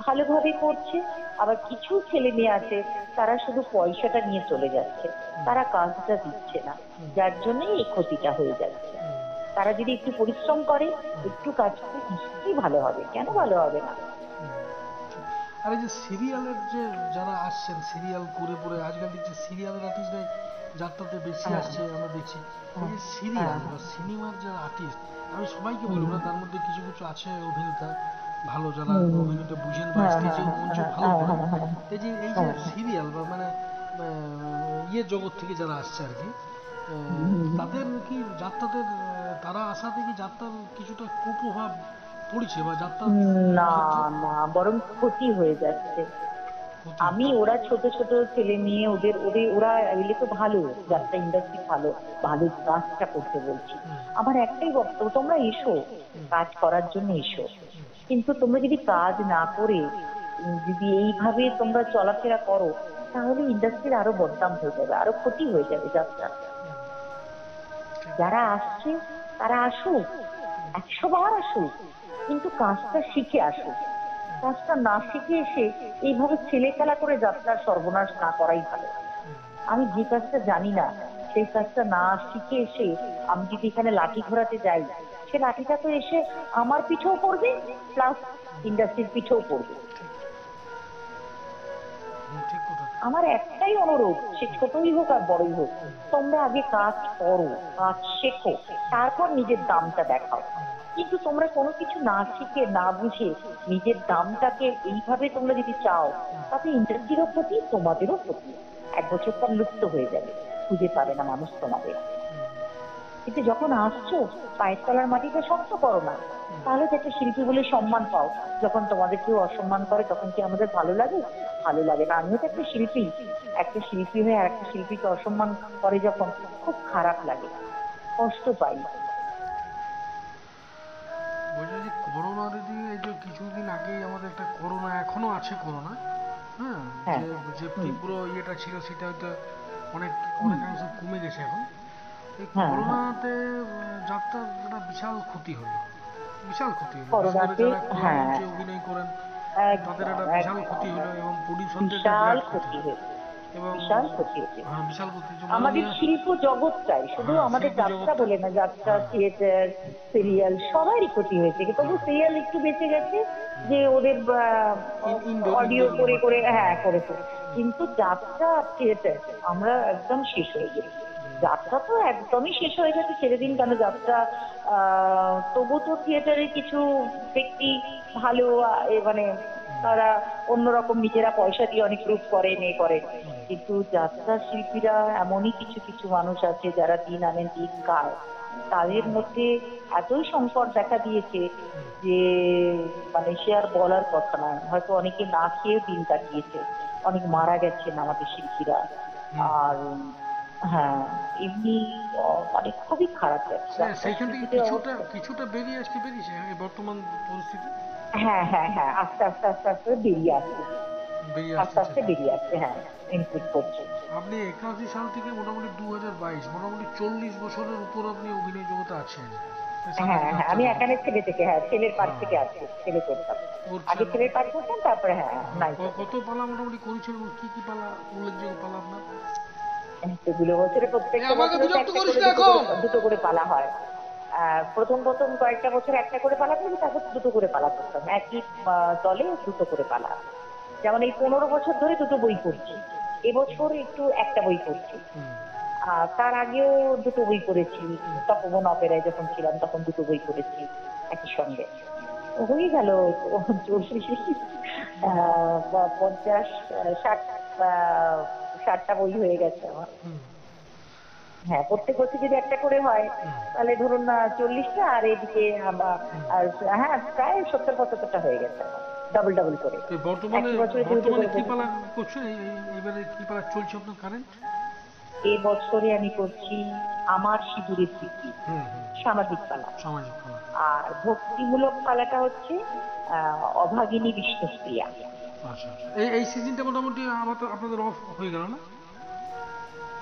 ভালোভাবে করছে, আবার কিছু ছেলে মেয়ে আছে তারা শুধু পয়সাটা নিয়ে চলে যাচ্ছে, তারা কাজটা দিচ্ছে না, যার জন্যই এই ক্ষতিটা হয়ে যাচ্ছে। তারা যদি একটু পরিশ্রম করে, একটু কাজ করে, নিশ্চয়ই ভালো হবে, কেন ভালো হবে না? আর এই যে সিরিয়ালের যে যারা আসছেন, সিরিয়াল করে পরে আজকাল দেখছি সিরিয়ালের আর্টিস্টরাই যাত্রাতে বেশি হ্যাঁ আসছে আমরা দেখছি। এই হ্যাঁ যে হ্যাঁ সিরিয়াল বা সিনেমার যারা আর্টিস্ট, আমি সবাইকে বলবো না, তার মধ্যে কিছু কিছু আছে অভিনেতা ভালো, যারা হুম হুম অভিনয়টা বুঝেন বা হ্যাঁ হ্যাঁ স্টেজেও হ্যাঁ মঞ্চে হ্যাঁ ভালো হ্যাঁ করেন। হ্যাঁ হ্যাঁ এই যে হ্যাঁ হ্যাঁ সিরিয়াল বা মানে জগৎ থেকে যারা আসছে আর কি, হুম হুম হুম। তাদের কি যাত্রাদের তারা আসাতে কি যাত্রার কিছুটা কুপ্রভাব পড়ছে বা যাত্রার না ক্ষেত্রে না, বরং ক্ষতি হয়ে যাচ্ছে। ক্ষতি আমি হচ্ছে? ওরা ছোট ছোট ছেলে মেয়ে, ওদের ওদের ওরা এলে তো ভালো, হুম যাত্রা ইন্ডাস্ট্রি ভালো, ভালো কাজটা করতে বলছি। হুম আমার একটাই বক্তব্য, তোমরা এসো, হুম কাজ করার জন্য এসো, হুম কিন্তু তোমরা যদি কাজ না করে যদি এইভাবে তোমরা চলাফেরা করো, তাহলে ইন্ডাস্ট্রির আরো বদনাম হয়ে যাবে, আরো ক্ষতি হয়ে যাবে যাত্রা। হুম, ঠিক। যারা আসছে তারা আসুক, 100 বার আসুক, কিন্তু কাজটা শিখে আসুক। কাজটা না শিখে এসে এইভাবে ছেলে খেলা করে যাত্রার সর্বনাশ না করাই ভালো। আমি যে কাজটা জানি না, সেই কাজটা না শিখে এসে আমি যদি এখানে লাঠি ঘোরাতে যাই, সে লাঠিটা তো এসে আমার পিঠেও পড়বে, প্লাস ইন্ডাস্ট্রির পিঠেও পড়বে। ঠিক কথা। আমার একটাই অনুরোধ, সে ছোটই হোক আর বড়ই হোক, তোমরা আগে কাজ করো, কাজ শেখো, তারপর নিজের দামটা দেখাও। কিন্তু তোমরা কোনো কিছু না শিখে না বুঝে নিজের দামটাকে এইভাবে তোমরা যদি চাও, তাতে ইন্ডাস্ট্রিরও ক্ষতি, তোমাদেরও ক্ষতি। 1 বছর পর লুপ্ত হয়ে যাবে, খুঁজে পাবে না মানুষ তোমাদের। কিন্তু যখন আসছো, পায়ের তলার মাটিটা শক্ত করো না, তাহলে তো একটা শিল্পী বলে সম্মান পাও। যখন তোমাদের কেউ অসম্মান করে, তখন কি আমাদের ভালো লাগে? ভালো লাগে না। আমিও তো একটা শিল্পী, একটা শিল্পী হয়ে আর একটা শিল্পীকে অসম্মান করে যখন, খুব খারাপ লাগে, কষ্ট পাই। বলছি যে করোনা দিদি, এই যে কিছুদিন আগেই আমাদের একটা করোনা, এখনো আছে করোনা, হ্যাঁ, হ্যাঁ। যে যে হুম তীব্র ইয়েটা ছিল সেটা হয়তো অনেক হুম। অনেকাংশ কমে গেছে এখন। এই হ্যাঁ হ্যাঁ। করোনাতে যাত্রার একটা বিশাল ক্ষতি হলো, বিশাল ক্ষতি হলো, বিশেষ করে করোনাতে, যারা খোলা হ্যাঁ, মঞ্চে অভিনয় করেন তাদের একদম একটা বিশাল একদম ক্ষতি হলো, এবং প্রডিউসারদের একটা বিশাল বিরাট ক্ষতি। ক্ষতি হয়েছে, এবং বিশাল ক্ষতি হয়েছে। হ্যাঁ, বিশাল ক্ষতি, যে আমাদের মাননীয়, শিল্প জগৎটাই, শুধু হ্যাঁ আমাদের শিল্প যাত্রা জগৎটা, বলে না, যাত্রা, হ্যাঁ থিয়েটার, সিরিয়াল, সবারই ক্ষতি হয়েছে। তবু হ্যাঁ, সিরিয়াল একটু বেঁচে গেছে, যে ওদের ইনডোর অডিও ইনডোর করে ব্যাপারটা, করে হ্যাঁ করেছে। কিন্তু যাত্রা আর থিয়েটার আমরা একদম শেষ হয়ে গেছি। যাত্রা তো একদমই শেষ হয়ে গেছে, ছেড়ে দিন কেন যাত্রা। তবু তো থিয়েটারের কিছু ব্যক্তি ভালো, মানে তারা অন্যরকম নিজেরা পয়সা দিয়ে অনেক গ্রুপ করেন, এ করেন। কিন্তু যাত্রা শিল্পীরা এমনই কিছু কিছু মানুষ আছে যারা দিন আনেন দিন খায়, তাদের মধ্যে এতই সংকট দেখা দিয়েছে যে মানে সে আর বলার কথা নয়। হয়তো অনেকে না খেয়েও দিন কাটিয়েছে, অনেক মারা গেছেন আমাদের শিল্পীরা। আর হ্যাঁ, এমনি মানে খুবই খারাপ যাচ্ছে যাত্রা সেইখান থেকে শিল্পীদের কিছুটা অবস্থা। কিছুটা বেরিয়েছে এই বর্তমান পরিস্থিতি, হ্যাঁ হ্যাঁ হ্যাঁ, আস্তে আস্তে আস্তে আস্তে বেরিয়ে আসছে, বেরিয়ে আস্তে আসতেছে। আস্তে বেরিয়ে আসছে, হ্যাঁ, ইমপ্রুভ করছে। আপনি 81 সাল থেকে মোটামুটি 2022, মোটামুটি 40 বছরের উপর আপনি অভিনয় জগতে আছেন, পেশাদারি হ্যাঁ হ্যাঁ, যাত্রা আমি জগতে। এখানে ছেলে থেকে, হ্যাঁ, ছেলের পার্ট হ্যাঁ, থেকে আসছি, ছেলে করতাম। ওর আগে ছেলের পার্ট করতাম, তারপরে হ্যাঁ হ্যাঁ, নায়িকা কত করতাম। পালা মোটামুটি করেছেন এবং কি কি পালা, উল্লেখযোগ্য পালা আপনার? এতগুলো বছরে প্রত্যেকটা আমাকে বছরে তো বিরক্ত একটা করিস করে না এখন। দুটো করে পালা হয়। প্রথম প্রথম কয়েকটা বছর একটা করে পালা করি, তারপর দুটো করে পালা করতাম, একই দলে দুটো করে পালা। যেমন এই 15 বছর ধরে দুটো বই পড়ছি, এবছর একটু একটা বই পড়ছি। তার আগেও দুটো বই পড়েছি, তপবন অপেরায় যখন ছিলাম তখন দুটো বই পড়েছি একই সঙ্গে। হয়ে গেল 50 60 60টা বই হয়ে গেছে আমার। হ্যাঁ, প্রত্যেক বছর যদি একটা করে হয়, তাহলে ধরুন 40টা, আর এদিকে আমার আর হ্যাঁ প্রায় 70-75টা হয়ে গেছে আমার, ডাবল ডাবল করে। তো বর্তমানে একই বছরে দুটো বর্তমানে করে কি পড়েছি। পালা করছেন, এবারে কি পালা চলছে আপনার কারেন্ট? এবছরে আমি করছি আমার সিঁদুরের স্মৃতি, হুম হুম, সামাজিক পালা। সামাজিক পালা। আর ভক্তিমূলক পালাটা হচ্ছে অভাগিনী বিষ্ণুপ্রিয়া। আচ্ছা আচ্ছা, এই সিজনটা মোটামুটি আপনাদের অফ হয়ে গেল না?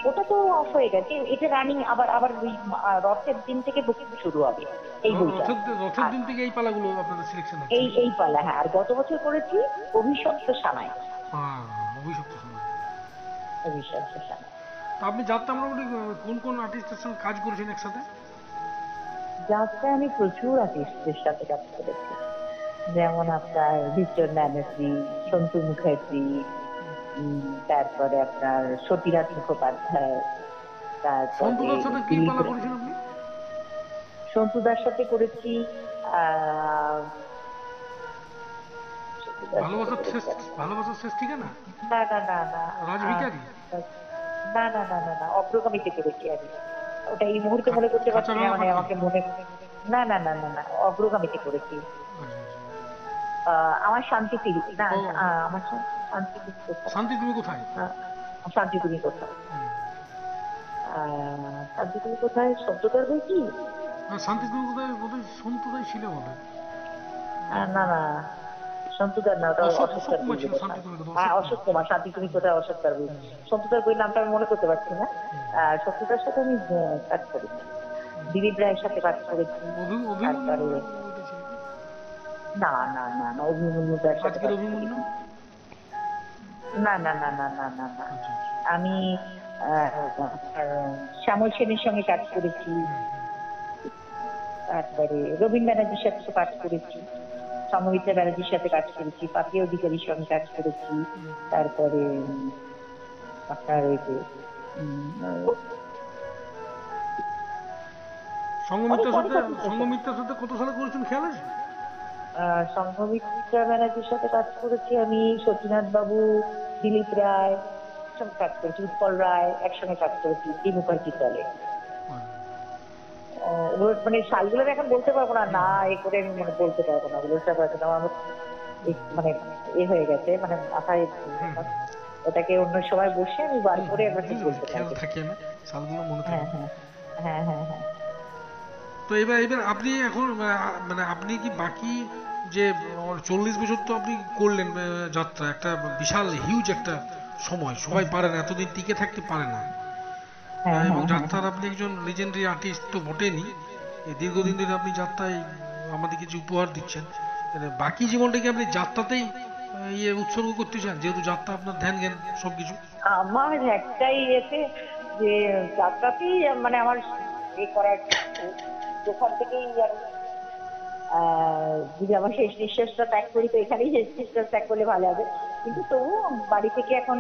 ওটা তো অফ হয়ে গেছে, এটা রানিং। আবার আবার ওই রথের দিন থেকে বুকিং শুরু হবে এই বইটা। রথের আর দিন থেকে এই পালাগুলো আপনাদের সিলেকশন হচ্ছে এই নাকি? এই পালা, হ্যাঁ। আর গত বছর করেছি অভিশপ্ত সানাই। হ্যাঁ, অভিশপ্ত সময়। অভিশপ্ত সানাই। তা আপনি যাত্রা মোটামুটি কোন কোন আর্টিস্টের সঙ্গে কাজ করেছেন একসাথে? যাত্রায় আমি প্রচুর আর্টিস্টদের সাথে কাজ করেছি, যেমন আপনার ভিক্টর ব্যানার্জি, সন্তু মুখার্জি, তারপরে আপনার সতীরাজ মুখোপাধ্যায়, সন্তুদার সাথে কি দিলীপ পালা করেছেন আপনি? সন্তুদার সাথে করেছি আহ সন্তুদার সাথে ভালোবাসার শেষ, করেছি ভালোবাসার শেষ ঠিকানা, না না না না রাজভিখারি, না না না না না অগ্রগামীতে করেছি আমি। ওটা এই মুহূর্তে মনে করতে কাঁচা পারছি না, বাংলা মানে পাখি? আমাকে মনে না না না না না অগ্রগামীতে করেছি। আচ্ছা, আচ্ছা। আমার শান্তি ফিরি না, ও, আমার শান্তি ফিরি কোথায়? শান্তি তুমি কোথায়? শান্তি তুমি কোথায়? হুম। শান্তি তুমি কোথায় শব্দটার বই কি? আর শান্তি তুমি কোথায় বোধহয় সন্তুদাই ছিল বলে। না না সন্তুদার না, ওটা অশোক, অশোক অশোকদার বই কুমার ছিল বোধহয়। শান্তি তুমি কোথায়, হ্যাঁ অশোক অশোক কুমার। কুমার, শান্তি তুমি কোথায় অশোকদার বই। সন্তুদার বই নামটা আমি মনে করতে পারছি না। সন্তুদার সাথে আমি কাজ করেছি, দিলীপ রায়ের সাথে কাজ করেছি। অভিমন্যু তারপরে ওইটা ছিল কি? না না না না অভিমন্যু রায়ের সাথে আজকের কাজ অভিমন্যু? করেছি। না না না না না না না আচ্ছা, আচ্ছা। আমি শ্যামল সেনের সঙ্গে কাজ করেছি। তারপরে রবীন্দ্র ব্যানার্জির সাথে তো কাজ করেছি, সমমিত্রা ব্যানার্জির সাথে কাজ করেছি, পাপিয়া অধিকারীর সঙ্গে কাজ করেছি। তারপরে আপনার ওই যে সঙ্গমিত্রার অনেক সাথে, অনেক artist সঙ্গমিত্রার সাথে কত সালে করেছেন খেয়াল আছে? সংঘমিত্রা ব্যানার্জির সাথে কাজ করেছি আমি, সতীনাথ বাবু, দিলীপ রায় সঙ্গে কাজ করেছি, উৎপল রায় একসঙ্গে কাজ করেছি, টি মুখার্জি চলে। ওগুলো মানে সালগুলো এখন বলতে পারবো না, না এ করে আমি মানে বলতে পারবো না, ওগুলো সব এখন আমার মানে এ হয়ে গেছে, মানে মাথায় ওটাকে অন্য সময় বসে আমি বার করে একবার ঠিক বলতে খেয়াল পারবো। থাকে না, সালগুলো মনে থাকে হ্যাঁ না। হ্যাঁ হ্যাঁ হ্যাঁ হ্যাঁ। তো এবার এবার আপনি এখন মানে আপনি কি বাকি যে 40 বছর তো আপনি করলেন যাত্রা, একটা বিশাল হিউজ একটা সময়, সবাই পারে না, এতদিন টিকে থাকতে পারে না। হ্যাঁ এবং হ্যাঁ হ্যাঁ যাত্রার আপনি একজন লিজেন্ডারি আর্টিস্ট তো বটেনই, এই দীর্ঘদিন ধরে আপনি যাত্রায় আমাদেরকে যে উপহার দিচ্ছেন, বাকি জীবনটাকে আপনি যাত্রাতেই ইয়ে উৎসর্গ করতে চান, যেহেতু যাত্রা আপনার ধ্যান জ্ঞান সবকিছু? আমার একটাই এতে যে যাত্রাতেই মানে আমার এ করার যেখান থেকেই আমি যদি আমার শেষ নিঃশ্বাসটা ত্যাগ করি তো এখানেই শেষ নিঃশ্বাস ত্যাগ করলে ভালো হবে। কিন্তু তবুও বাড়ি থেকে এখন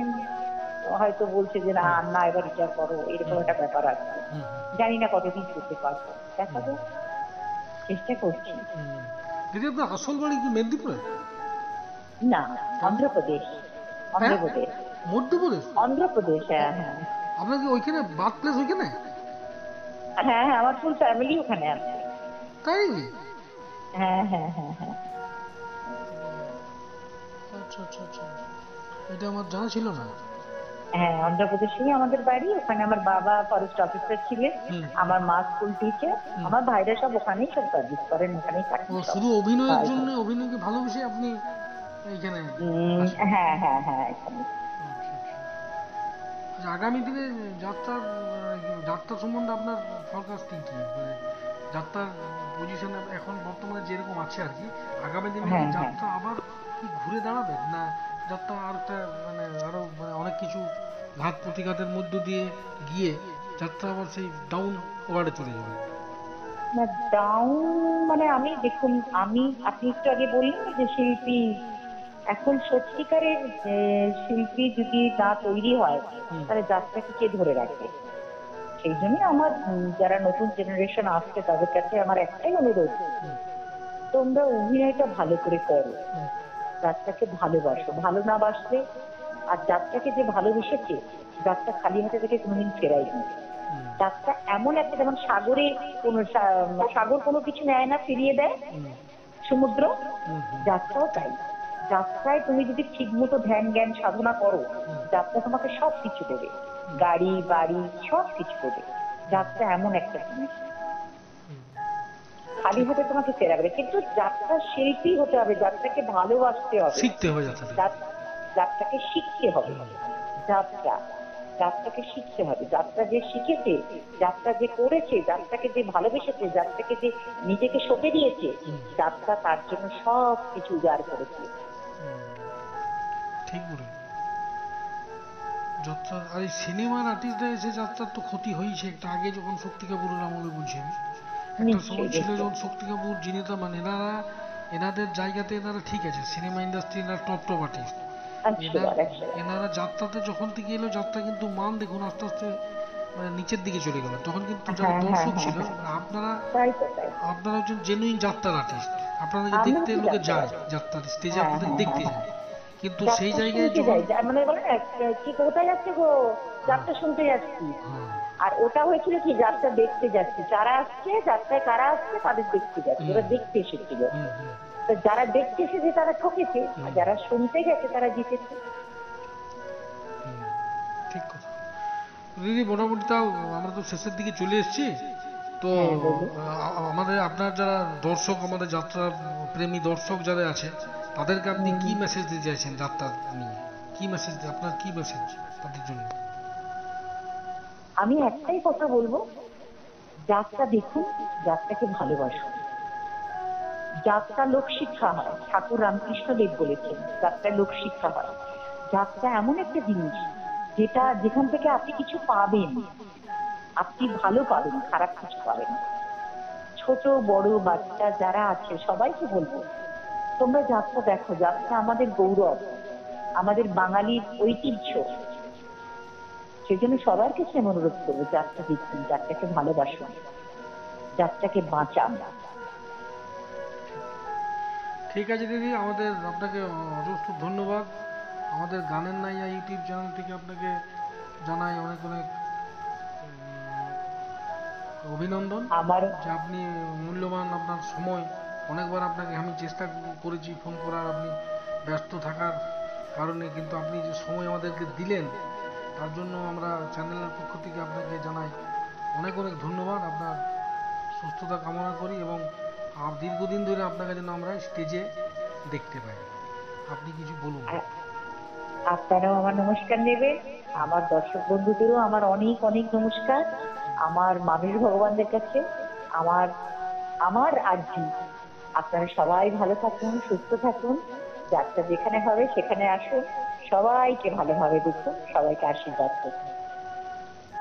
হয়তো বলছে যে না না এবার রিটায়ার করো, এরকম একটা ব্যাপার আছে। জানি না কতদিন করতে পারবো, দেখা যাক, চেষ্টা করছি। দিদি আপনার আসল বাড়ি কি মেদিনীপুরে? না অন্ধ্রপ্রদেশ, অন্ধ্রপ্রদেশ মধ্যপ্রদেশ? অন্ধ্রপ্রদেশ হ্যাঁ হ্যাঁ আপনার কি ওইখানে বার্থ প্লেস ওইখানে? হ্যাঁ হ্যাঁ আমার ফুল ফ্যামিলি ওখানে আছে। তাই? হ্যাঁ হ্যাঁ হ্যাঁ হ্যাঁ আচ্ছা আচ্ছা আচ্ছা, এটা আমার জানা ছিল না। হ্যাঁ অন্ধ্রপ্রদেশেই আমাদের বাড়ি। ওখানে আমার বাবা ফরেস্ট অফিসার ছিলেন, আমার মা স্কুল টিচার, আমার ভাইরা সব ওখানেই সব সার্ভিস করেন, ওখানেই থাকেন ও সব। শুধু অভিনয়ের জন্য, অভিনয়কে ভালোবেসে আপনি এইখানে আসেন? হ্যাঁ হ্যাঁ হ্যাঁ এখানে। আচ্ছা, আচ্ছা। আগামী দিনে যাত্রার যাত্রা সম্বন্ধে আপনার ফরকাস্টিং কি, মানে যাত্রার পজিশন এখন বর্তমানে যেরকম আছে আর কি, আগামী দিনে কি হ্যাঁ হ্যাঁ যাত্রা আবার কি ঘুরে দাঁড়াবে, না যাত্রা আর একটা মানে আরো মানে অনেক কিছু ঘাত প্রতিঘাতের মধ্য দিয়ে গিয়ে যাত্রা আবার সেই ডাউন ওয়ার্ডে চলে যাবে? না ডাউন মানে আমি দেখুন, আমি আপনি একটু আগে বললেন না যে শিল্পী, এখন সত্যিকারের শিল্পী যদি না তৈরি হয় তাহলে যাত্রাকে কে ধরে রাখবে? সেই জন্য আমার যারা নতুন জেনারেশন আসছে তাদের কাছে আমার একটাই অনুরোধ, তোমরা অভিনয়টা ভালো করে করো, যাত্রাকে ভালোবাসো, ভালো না বাসলে, আর যাত্রাকে যে ভালোবেসেছে যাত্রা খালি হাতে থেকে কোনোদিন ফেরাইনি। যাত্রা এমন একটা, যেমন সাগরে কোন সাগর কোনো কিছু নেয় না, ফিরিয়ে দেয় সমুদ্র, যাত্রাও তাই। যাত্রায় তুমি যদি ঠিক মতো ধ্যান জ্ঞান সাধনা করো, যাত্রা তোমাকে সব কিছু দেবে, গাড়ি বাড়ি সব কিছু দেবে। যাত্রা এমন একটা জিনিস, খালি হাতে তোমাকে ফেরাবে, কিন্তু যাত্রা শিল্পী হতে হবে, যাত্রাকে ভালোবাসতে হবে, শিখতে হবে যাত্রা, যাত্রাকে শিখতে হবে। যাত্রা যাত্রাকে শিখতে হবে, যাত্রা যে শিখেছে, যাত্রা যে করেছে, যাত্রাকে যে ভালোবেসেছে, যাত্রাকে যে নিজেকে সঁপে দিয়েছে, যাত্রা তার জন্য সব কিছু উজাড় করেছে। ঠিক বলে যাত্রা। আর এই সিনেমার আর্টিস্টরা এসে যাত্রার তো ক্ষতি হয়েছে একটা, আগে যখন শক্তি কাপুরের আমলে বলছি আমি, একটা সময় ছিল যখন শক্তি কাপুর জিনিতা, মানে এনাদের জায়গাতে এনারা ঠিক আছে, সিনেমা ইন্ডাস্ট্রি এনারা টপ টপ আর্টিস্ট, এনারা যাত্রাতে যখন থেকে এলো, যাত্রা কিন্তু মান দেখুন আস্তে আস্তে মানে নিচের দিকে চলে গেল, তখন কিন্তু যারা হ্যাঁ হ্যাঁ দর্শক হ্যাঁ ছিল হ্যাঁ, মানে আপনারা তাই তো তাই। আপনারা একজন জেনুইন যাত্রার আর্টিস্ট, আপনাদেরকে আমরা দেখতে তো লোকে যাত্রা যায়, আছি। যাত্রার স্টেজে হ্যাঁ আপনাদের হ্যাঁ হ্যাঁ দেখতে হ্যাঁ, যায়, কিন্তু সেই যাত্রা জায়গায় শুনতে যখন যাই, মানে বলে না কি কোথায় যাচ্ছে গো, হ্যাঁ যাত্রা শুনতে যাচ্ছি। হ্যাঁ আর ওটা হয়েছিল কি, যাত্রা দেখতে যাচ্ছি, যারা আসছে যাত্রায় কারা আসছে তাদের দেখতে যাচ্ছে, হুম ওরা দেখতে এসেছিল। হুম হুম তো যারা দেখতে এসেছে তারা ঠকেছে, আর হুম যারা শুনতে গেছে তারা জিতেছে। হুম, ঠিক কথা। দিদি মোটামুটি তাও আমরা তো শেষের দিকে চলে এসেছি, তো হ্যাঁ বলুন। আমাদের আপনার যারা দর্শক, আমাদের যাত্রা প্রেমী দর্শক যারা আছে, তাদেরকে আপনি কি মেসেজ দিতে চাইছেন যাত্রা নিয়ে? কি মেসেজ, আপনার কি মেসেজ তাদের জন্য? আমি একটাই কথা বলবো, যাত্রা দেখুন, যাত্রাকে ভালোবাসুন। যাত্রা লোক শিক্ষা হয়, ঠাকুর রামকৃষ্ণ দেব বলেছেন যাত্রা লোক শিক্ষা হয়। যাত্রা এমন একটা জিনিস যেখান থেকে আপনি কিছু পাবেন, আপনি ভালো পাবেন, খারাপ কিছু পাবেন না। ছোট বড় বাচ্চা যারা আছে সবাইকে বলবো, তোমরা যাত্রা দেখো, যাত্রা আমাদের গৌরব, আমাদের বাঙালির ঐতিহ্য। সেজন্য সবার কাছে আমি অনুরোধ করবো, যাত্রা দেখুন, যাত্রাকে ভালোবাসুন, যাত্রাকে বাঁচান। ঠিক আছে দিদি, আমাদের আপনাকে অজস্র ধন্যবাদ। আমাদের গানের নাইয়া ইউটিউব চ্যানেল থেকে আপনাকে জানাই অনেক অনেক অভিনন্দন, আমার যে আপনি মূল্যবান আপনার সময়, অনেকবার আপনাকে আমি চেষ্টা করেছি ফোন করার, আপনি ব্যস্ত থাকার কারণে, কিন্তু আপনি যে সময় আমাদেরকে দিলেন তার জন্য আমরা চ্যানেলের পক্ষ থেকে আপনাকে জানাই অনেক অনেক ধন্যবাদ। আপনার সুস্থতা কামনা করি এবং দীর্ঘদিন ধরে আপনাকে যেন আমরা স্টেজে দেখতে পাই। আপনি কিছু বলুন। আপনারাও আমার নমস্কার নেবেন, আমার দর্শক বন্ধুদেরও আমার অনেক অনেক নমস্কার। আমার মানুষ ভগবানদের কাছে আমার আমার আর্জি, আপনারা সবাই ভালো থাকুন, সুস্থ থাকুন, যাত্রা যেখানে হবে সেখানে আসুন, সবাইকে ভালোভাবে দেখুন, সবাইকে আশীর্বাদ করুন।